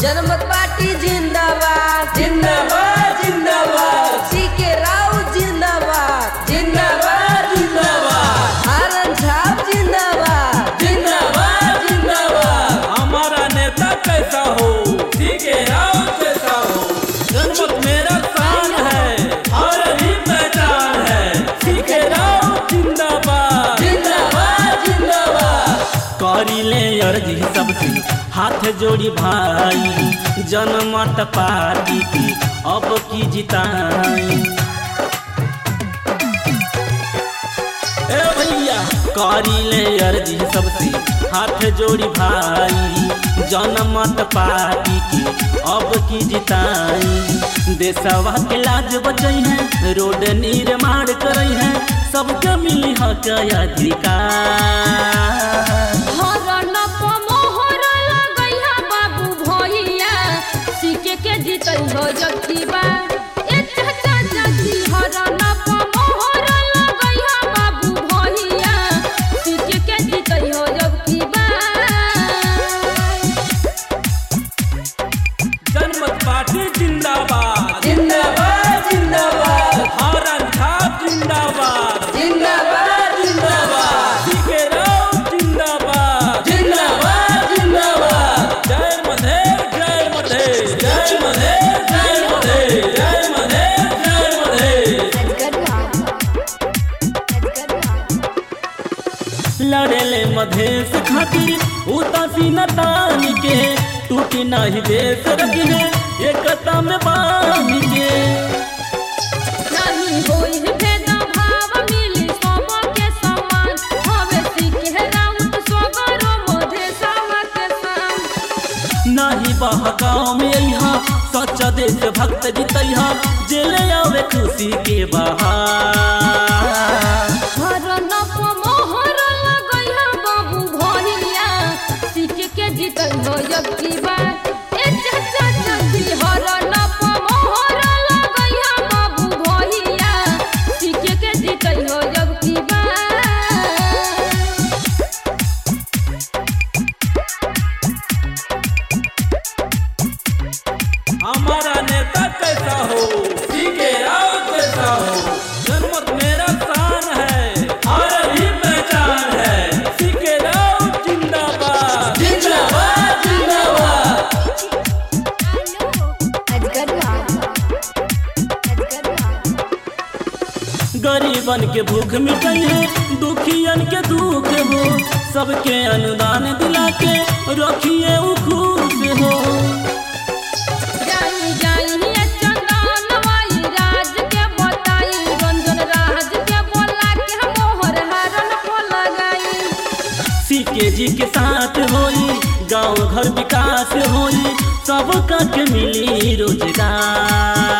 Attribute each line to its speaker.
Speaker 1: जनमत पार्टी जिंदाबाद
Speaker 2: जिंदाबाद जिंदाबाद।
Speaker 1: सीके राव जिंदाबाद
Speaker 2: जिंदाबाद जिंदाबाद।
Speaker 1: हारन छाप जिंदाबाद
Speaker 2: जिंदाबाद जिंदाबाद। हमारा नेता कैसा हो, सीके राव कैसा हो। जनमत मेरा शान है और ही पहचान है। सीके राव जिंदाबाद जिंदाबाद जिंदाबाद। करी ले अर्जी सबसे हाथ जोड़ी भाई, जनमत पार्टी की अब की जिताई। ए भैया करी ले अर्जी सबसे हाथ जोड़ी भाई, जनमत पार्टी की अब की जिताई। देशवा के लाज बचई है, रोड निर्माण करई है, सबके मिली हक अधिकार।
Speaker 3: हो जबकि बात ए चाचा चाची हरन मोहर लगैया बाबू भैया सीके के जीतई हो जबकि बात।
Speaker 2: जनमत पार्टी जिंदाबाद जिंदाबाद जिंदाबाद। हारन छाप जिंदाबाद जिंदाबाद जिंदाबाद। सीके राव जिंदाबाद जिंदाबाद जिंदाबाद। जय मधेर जय मधेर जय मधेर जय मधेर जय मधेर जय मधेर। लड़ेले मधेश खातिर उतासी न तान के, टूटी नहीं देश रखी है एकता में बांध के।
Speaker 3: नहीं होई भेद भाव मिली सबके समान, हवे सीके राउत सगरो मधेशवा के संग।
Speaker 2: नहीं बहकाव में यहाँ सच्चा देश भक्त जीतैहा, जेले आवे खुशी के बहार।
Speaker 3: हरन मोहर लगैया बाबू भैया सीके के जीतई हो जबकि बात ए चाचा चाची हरन मोहर लगैया बाबू भैया सीके के जीतई हो जबकि बात।
Speaker 2: हमारा नेता कैसा हो, सीके राव कैसा हो। जनमत मेरा शान है और ही पहचान है। सीके राव जिंदाबाद जिंदाबाद जिंदाबाद। गरीबन के भूख मिटई है, दुखियन के दुख हो, सबके अनुदान दिला के रखिए उ खुश हो।
Speaker 3: जाई जाई चंदन वाई राज के बताई, रंजन राज के बोला के मोहर हरन को लगाई।
Speaker 2: सीके जी के साथ होई गांव घर विकास होई, सबका के मिली रोजगार।